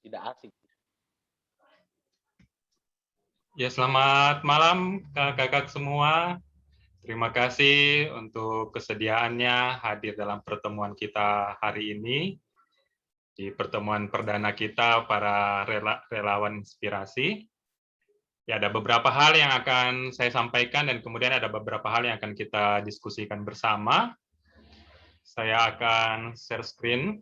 tidak asing. Ya, selamat malam kakak-kakak semua. Terima kasih untuk kesediaannya hadir dalam pertemuan kita hari ini. Di pertemuan perdana kita para relawan inspirasi. Ya, ada beberapa hal yang akan saya sampaikan dan kemudian ada beberapa hal yang akan kita diskusikan bersama. Saya akan share screen.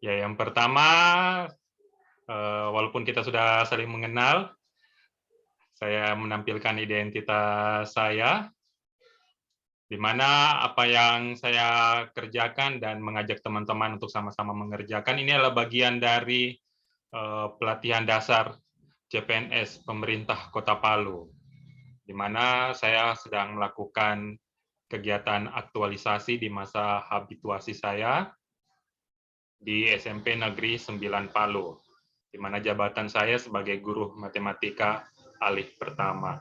Ya, yang pertama, walaupun kita sudah saling mengenal, saya menampilkan identitas saya, di mana apa yang saya kerjakan dan mengajak teman-teman untuk sama-sama mengerjakan ini adalah bagian dari pelatihan dasar CPNS pemerintah Kota Palu, di mana saya sedang melakukan kegiatan aktualisasi di masa habituasi saya di SMP Negeri 9 Palu, di mana jabatan saya sebagai guru matematika alih pertama.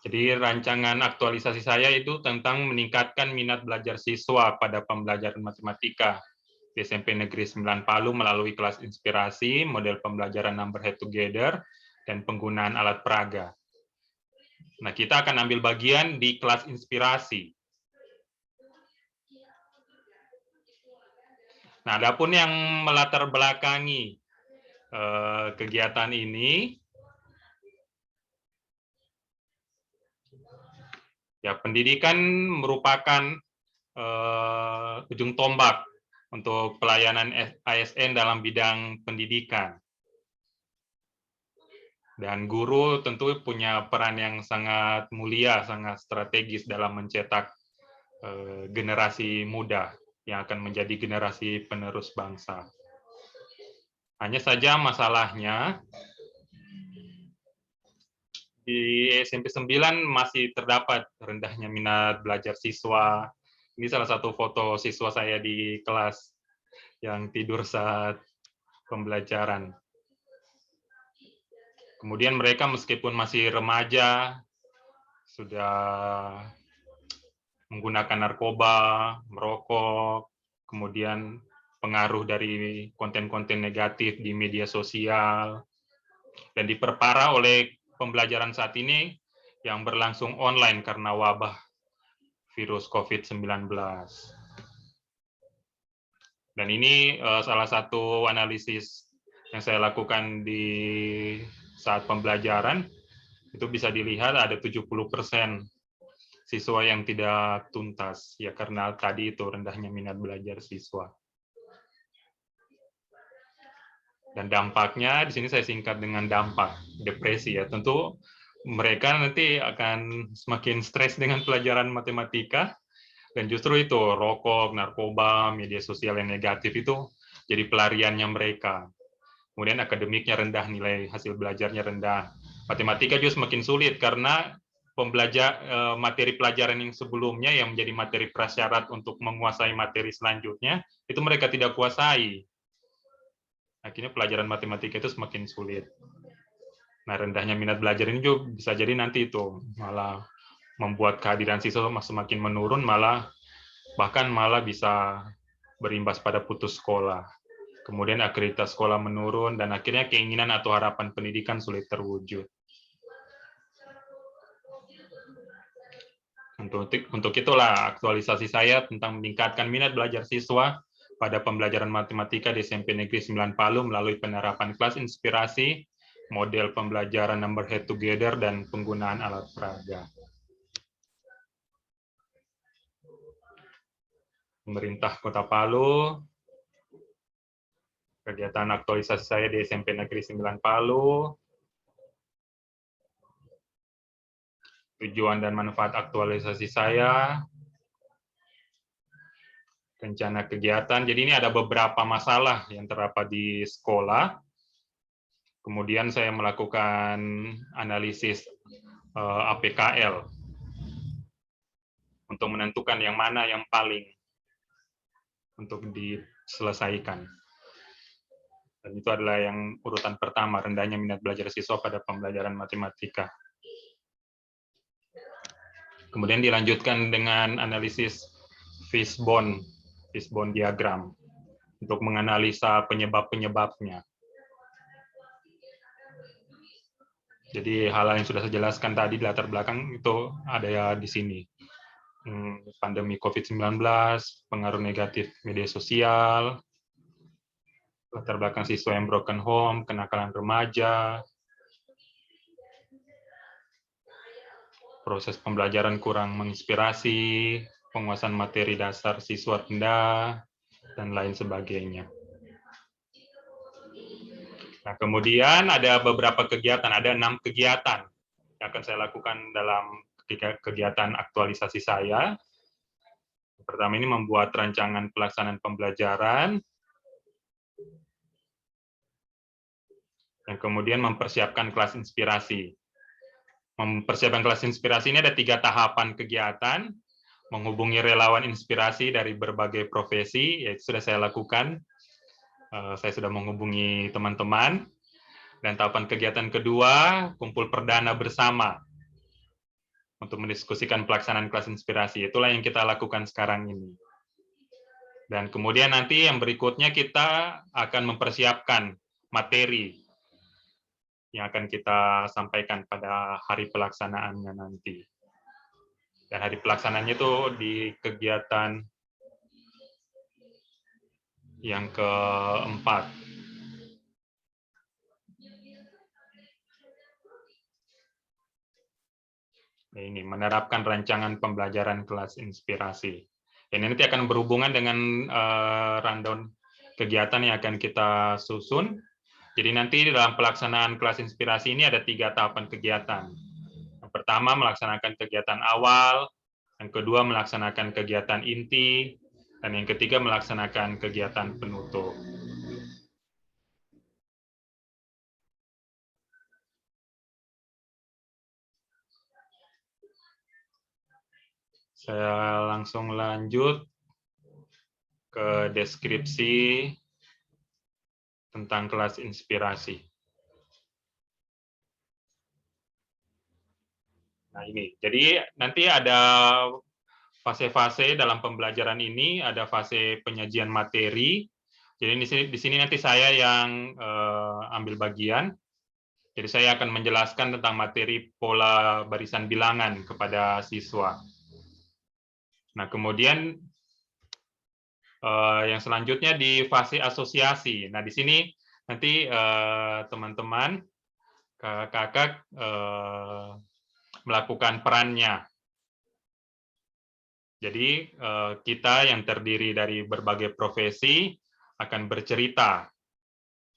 Jadi rancangan aktualisasi saya itu tentang meningkatkan minat belajar siswa pada pembelajaran matematika di SMP Negeri 9 Palu melalui kelas inspirasi, model pembelajaran number head together, dan penggunaan alat peraga. Nah, kita akan ambil bagian di kelas inspirasi. Nah, adapun yang melatar belakangi kegiatan ini, ya, pendidikan merupakan ujung tombak untuk pelayanan ASN dalam bidang pendidikan. Dan guru tentu punya peran yang sangat mulia, sangat strategis dalam mencetak generasi muda yang akan menjadi generasi penerus bangsa. Hanya saja masalahnya, di SMP 9 masih terdapat rendahnya minat belajar siswa. Ini salah satu foto siswa saya di kelas yang tidur saat pembelajaran. Kemudian mereka meskipun masih remaja, sudah menggunakan narkoba, merokok, kemudian pengaruh dari konten-konten negatif di media sosial, dan diperparah oleh pembelajaran saat ini yang berlangsung online karena wabah virus COVID-19. Dan ini salah satu analisis yang saya lakukan di saat pembelajaran, itu bisa dilihat ada 70% siswa yang tidak tuntas, ya karena tadi itu rendahnya minat belajar siswa. Dan dampaknya, di sini saya singkat dengan dampak, depresi ya. Tentu mereka nanti akan semakin stres dengan pelajaran matematika, dan justru itu rokok, narkoba, media sosial yang negatif itu jadi pelariannya mereka. Kemudian akademiknya rendah, nilai hasil belajarnya rendah. Matematika juga semakin sulit karena materi pelajaran yang sebelumnya yang menjadi materi prasyarat untuk menguasai materi selanjutnya, itu mereka tidak kuasai. Akhirnya pelajaran matematika itu semakin sulit. Nah, rendahnya minat belajar ini juga bisa jadi nanti itu malah membuat kehadiran siswa semakin menurun, bahkan malah bisa berimbas pada putus sekolah. Kemudian akreditasi sekolah menurun, dan akhirnya keinginan atau harapan pendidikan sulit terwujud. Untuk itulah aktualisasi saya tentang meningkatkan minat belajar siswa pada pembelajaran matematika di SMP Negeri 9 Palu melalui penerapan kelas inspirasi, model pembelajaran number head together, dan penggunaan alat peraga. Pemerintah Kota Palu, kegiatan aktualisasi saya di SMP Negeri 9 Palu, tujuan dan manfaat aktualisasi saya, rencana kegiatan. Jadi ini ada beberapa masalah yang terdapat di sekolah. Kemudian saya melakukan analisis APKL untuk menentukan yang mana yang paling untuk diselesaikan. Dan itu adalah yang urutan pertama, rendahnya minat belajar siswa pada pembelajaran matematika. Kemudian dilanjutkan dengan analisis fishbone diagram untuk menganalisa penyebab-penyebabnya. Jadi hal yang sudah saya jelaskan tadi di latar belakang itu ada ya di sini. Pandemi COVID-19, pengaruh negatif media sosial, latar belakang siswa yang broken home, kenakalan remaja, proses pembelajaran kurang menginspirasi, penguasaan materi dasar siswa rendah, dan lain sebagainya. Nah, kemudian ada beberapa kegiatan, ada 6 kegiatan yang akan saya lakukan dalam kegiatan aktualisasi saya. Pertama ini membuat rancangan pelaksanaan pembelajaran, dan kemudian mempersiapkan kelas inspirasi. Mempersiapkan kelas inspirasi ini ada 3 tahapan kegiatan, menghubungi relawan inspirasi dari berbagai profesi, yaitu sudah saya lakukan. Saya sudah menghubungi teman-teman. Dan tahapan kegiatan kedua, kumpul perdana bersama untuk mendiskusikan pelaksanaan kelas inspirasi. Itulah yang kita lakukan sekarang ini. Dan kemudian nanti yang berikutnya kita akan mempersiapkan materi yang akan kita sampaikan pada hari pelaksanaannya nanti. Dan hari pelaksanaannya itu di kegiatan yang keempat. Ini menerapkan rancangan pembelajaran kelas inspirasi. Ini nanti akan berhubungan dengan rundown kegiatan yang akan kita susun. Jadi nanti dalam pelaksanaan kelas inspirasi ini ada 3 tahapan kegiatan. Yang pertama melaksanakan kegiatan awal, yang kedua melaksanakan kegiatan inti, dan yang ketiga melaksanakan kegiatan penutup. Saya langsung lanjut ke deskripsi tentang kelas inspirasi. Nah ini, jadi nanti ada fase-fase dalam pembelajaran ini, ada fase penyajian materi. Jadi di sini nanti saya yang ambil bagian. Jadi saya akan menjelaskan tentang materi pola barisan bilangan kepada siswa. Nah kemudian yang selanjutnya di fase asosiasi. Nah di sini nanti teman-teman, kakak melakukan perannya. Jadi kita yang terdiri dari berbagai profesi akan bercerita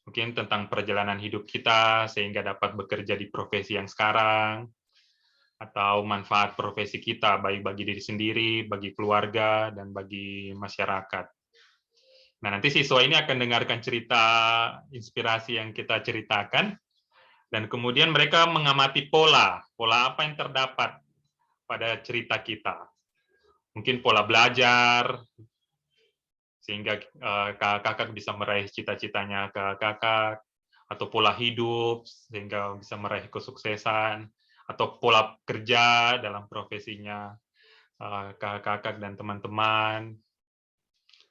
mungkin tentang perjalanan hidup kita sehingga dapat bekerja di profesi yang sekarang, atau manfaat profesi kita baik bagi diri sendiri, bagi keluarga, dan bagi masyarakat. Nah, nanti siswa ini akan dengarkan cerita inspirasi yang kita ceritakan, dan kemudian mereka mengamati pola apa yang terdapat pada cerita kita. Mungkin pola belajar, sehingga kakak bisa meraih cita-citanya ke kakak, atau pola hidup, sehingga bisa meraih kesuksesan, atau pola kerja dalam profesinya kakak dan teman-teman.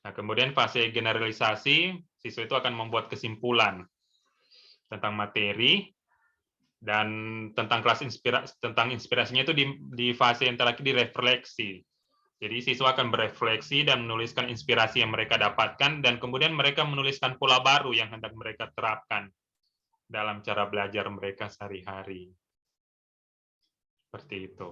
Nah, kemudian fase generalisasi, siswa itu akan membuat kesimpulan tentang materi, dan tentang kelas inspirasinya itu di fase yang terakhir di refleksi. Jadi siswa akan berefleksi dan menuliskan inspirasi yang mereka dapatkan, dan kemudian mereka menuliskan pola baru yang hendak mereka terapkan dalam cara belajar mereka sehari-hari. Seperti itu.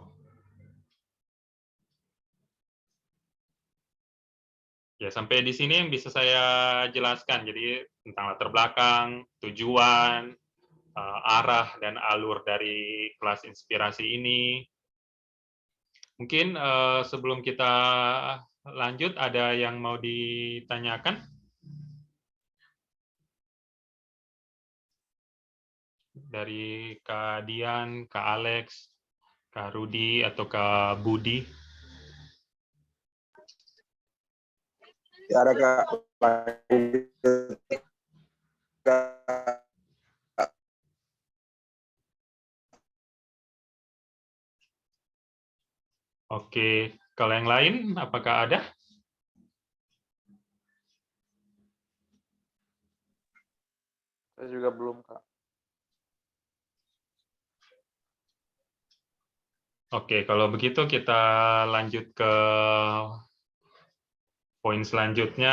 Ya, sampai di sini yang bisa saya jelaskan. Jadi tentang latar belakang, tujuan, arah dan alur dari kelas inspirasi ini. Mungkin sebelum kita lanjut, ada yang mau ditanyakan? Dari Kak Dian, Kak Alex, Kak Rudi atau Kak Budi? Ya ada Kak. Oke, kalau yang lain, apakah ada? Saya juga belum, Kak. Oke, kalau begitu kita lanjut ke poin selanjutnya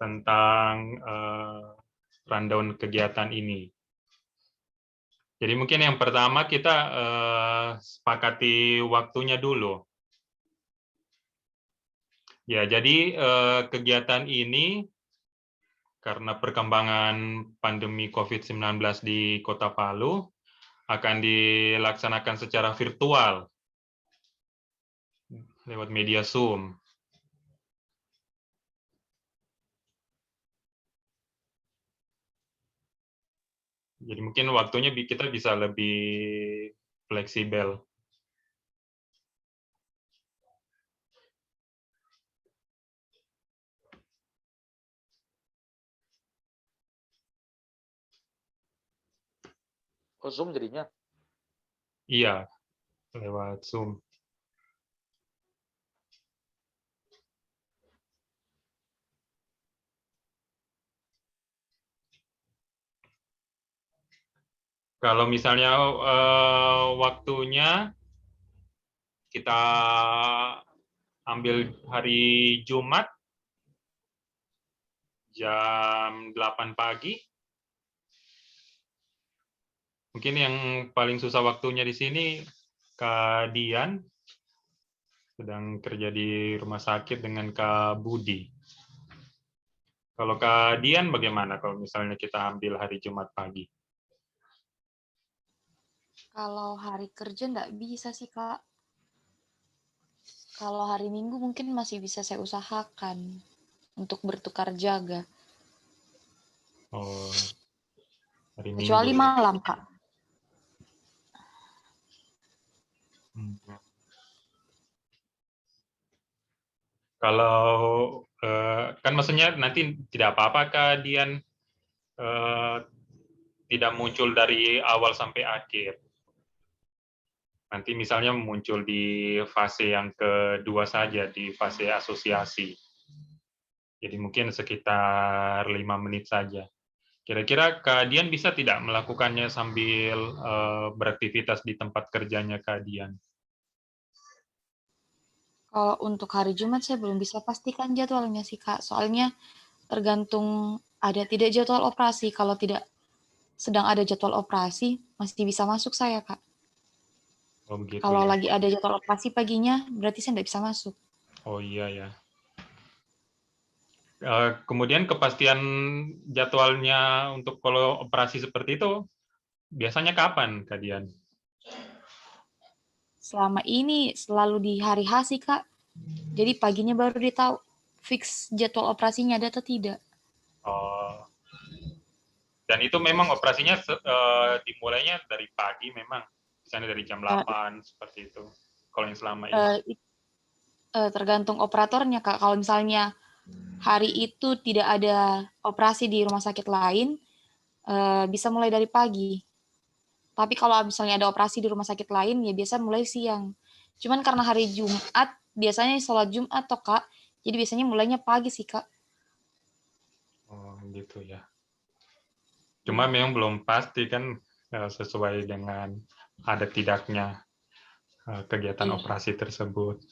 tentang rundown kegiatan ini. Jadi mungkin yang pertama kita sepakati waktunya dulu. Ya, jadi kegiatan ini karena perkembangan pandemi COVID-19 di Kota Palu akan dilaksanakan secara virtual lewat media Zoom. Jadi mungkin waktunya kita bisa lebih fleksibel. Oh, Zoom jadinya? Iya, lewat Zoom. Kalau misalnya waktunya kita ambil hari Jumat jam 8 pagi. Mungkin yang paling susah waktunya di sini Kak Dian sedang kerja di rumah sakit dengan Kak Budi. Kalau Kak Dian bagaimana kalau misalnya kita ambil hari Jumat pagi? Kalau hari kerja nggak bisa sih, Kak. Kalau hari Minggu mungkin masih bisa saya usahakan untuk bertukar jaga. Oh, hari Kecuali Minggu. malam, Kak. Kalau kan maksudnya nanti tidak apa-apa Kak Dian tidak muncul dari awal sampai akhir. Nanti misalnya muncul di fase yang kedua saja, di fase asosiasi. Jadi mungkin sekitar 5 menit saja. Kira-kira Kak Dian bisa tidak melakukannya sambil beraktivitas di tempat kerjanya Kak Dian? Kalau untuk hari Jumat saya belum bisa pastikan jadwalnya sih, Kak. Soalnya tergantung ada tidak jadwal operasi. Kalau tidak sedang ada jadwal operasi, masih bisa masuk saya, Kak. Oh begitu Kalau ya. lagi ada jadwal operasi paginya, berarti saya tidak bisa masuk. Oh iya ya. Kemudian kepastian jadwalnya untuk kalau operasi seperti itu biasanya kapan Kak Dian? Selama ini selalu di hari H sih, Kak. Jadi paginya baru ditahu fix jadwal operasinya ada atau tidak. Oh, dan itu memang operasinya dimulainya dari pagi memang, misalnya dari jam Uh, 8 seperti itu. Kalau yang selama ini. uh, Tergantung operatornya, Kak. Kalau misalnya hari itu tidak ada operasi di rumah sakit lain, bisa mulai dari pagi. Tapi kalau misalnya ada operasi di rumah sakit lain, ya biasa mulai siang. Cuman karena hari Jumat, biasanya sholat Jumat toh, Kak. Jadi biasanya mulainya pagi sih, Kak. Oh, gitu ya. Cuma memang belum pasti kan sesuai dengan ada tidaknya kegiatan Iya. operasi tersebut.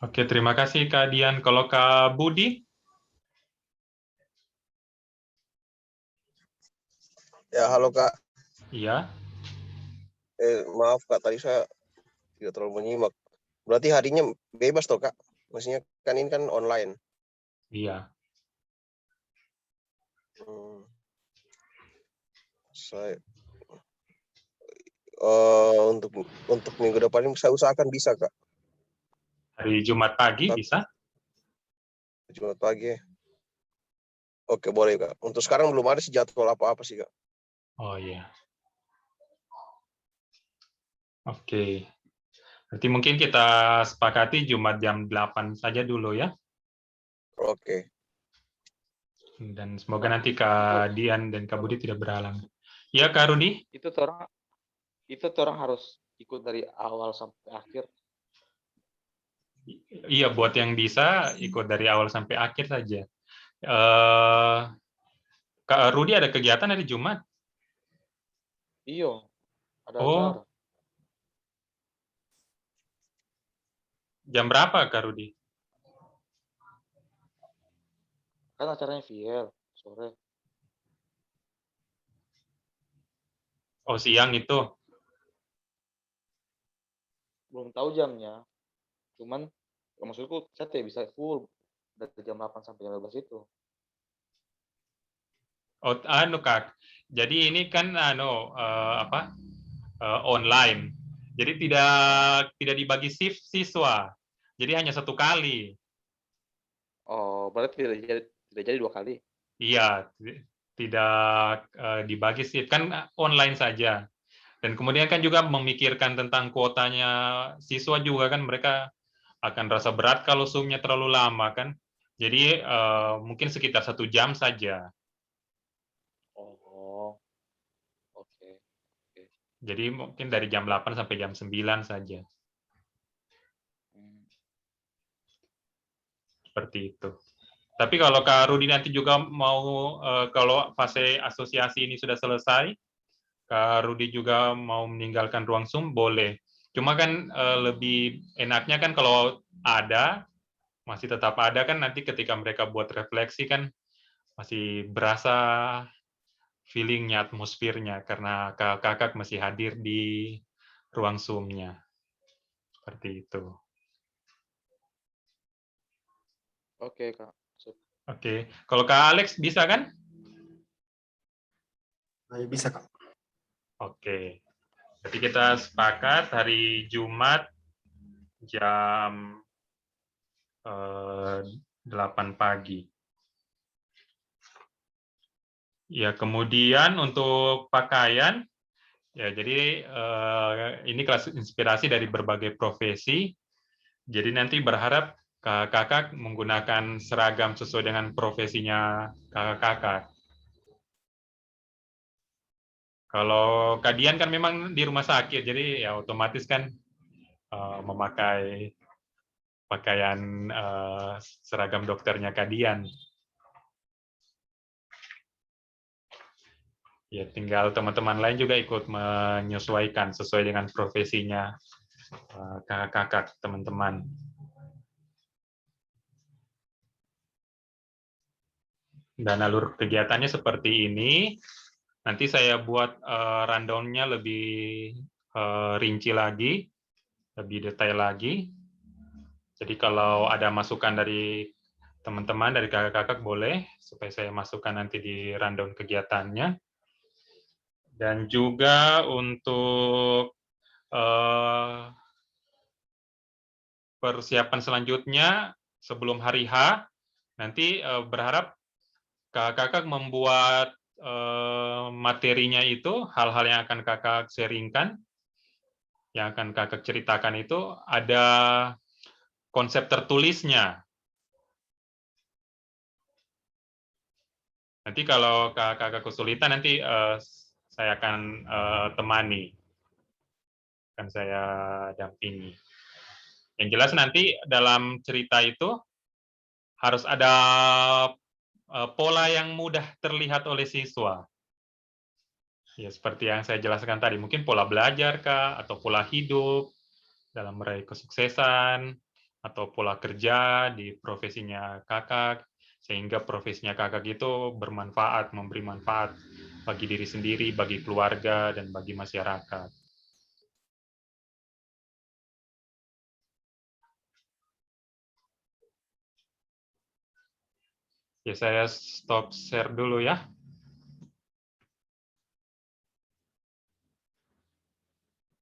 Oke, terima kasih Kak Dian. Kalau Kak Budi? Ya, halo Kak. Iya. Maaf Kak, tadi saya tidak terlalu menyimak. Berarti harinya bebas toh Kak? Maksudnya kan ini kan online. Iya. Saya untuk minggu depan ini saya usahakan bisa Kak. Hari Jumat pagi bisa? Jumat pagi. Oke, boleh Kak. Untuk sekarang belum ada jadwal apa-apa sih Kak. Oh iya. Oke. Berarti mungkin kita sepakati Jumat jam 8 saja dulu ya. Oke. Dan semoga nanti Kak Dian dan Kak Budi tidak berhalang. Ya, Kak Rudi? Itu tuh orang harus ikut dari awal sampai akhir. Iya, buat yang bisa ikut dari awal sampai akhir saja. Kak Rudi ada kegiatan hari Jumat? Iyo, ada Oh, acara. jam berapa Kak Rudi? Kan acaranya VL sore. Oh, siang itu. Belum tahu jamnya. Cuman maksudku saya tidak bisa full dari jam 8 sampai jam 12 itu. Oh, anu Kak. Jadi ini kan online. Jadi tidak dibagi shift siswa. Jadi hanya satu kali. Oh, berarti tidak jadi 2 kali. Iya, tidak dibagi shift, kan online saja. Dan kemudian kan juga memikirkan tentang kuotanya siswa juga kan, mereka akan rasa berat kalau Zoom-nya terlalu lama kan. Jadi mungkin sekitar 1 jam saja. Oh, oke. Jadi mungkin dari jam 8 sampai jam 9 saja. Seperti itu. Tapi kalau Kak Rudi nanti juga mau, kalau fase asosiasi ini sudah selesai, Kak Rudi juga mau meninggalkan ruang Zoom, boleh. Cuma kan lebih enaknya kan kalau ada, masih tetap ada kan nanti ketika mereka buat refleksi kan masih berasa feeling-nya, atmosfernya, karena kakak masih hadir di ruang Zoom-nya. Seperti itu. Oke, Kak. Sip. Oke. Kalau Kak Alex bisa kan? Bisa, Kak. Oke. Jadi kita sepakat hari Jumat jam 8 pagi. Ya, kemudian untuk pakaian, ya jadi ini kelas inspirasi dari berbagai profesi. Jadi nanti berharap kakak menggunakan seragam sesuai dengan profesinya kakak. Kalau Kak Dian kan memang di rumah sakit, jadi ya otomatis kan memakai pakaian seragam dokternya Kak Dian. Ya, tinggal teman-teman lain juga ikut menyesuaikan sesuai dengan profesinya kakak-kakak, teman-teman. Dan alur kegiatannya seperti ini. Nanti saya buat rundown-nya lebih rinci lagi, lebih detail lagi. Jadi kalau ada masukan dari teman-teman, dari kakak-kakak boleh, supaya saya masukkan nanti di rundown kegiatannya. Dan juga untuk persiapan selanjutnya, sebelum hari H, nanti berharap kakak membuat materinya itu, hal-hal yang akan kakak sharingkan, yang akan kakak ceritakan itu, ada konsep tertulisnya. Nanti kalau kakak kesulitan, nanti saya akan temani, akan saya dampingi. Yang jelas nanti dalam cerita itu harus ada pola yang mudah terlihat oleh siswa. Ya, seperti yang saya jelaskan tadi, mungkin pola belajar kah, atau pola hidup dalam meraih kesuksesan, atau pola kerja di profesinya kakak, sehingga profesinya kakak itu bermanfaat, memberi manfaat bagi diri sendiri, bagi keluarga, dan bagi masyarakat. Ya, saya stop share dulu ya.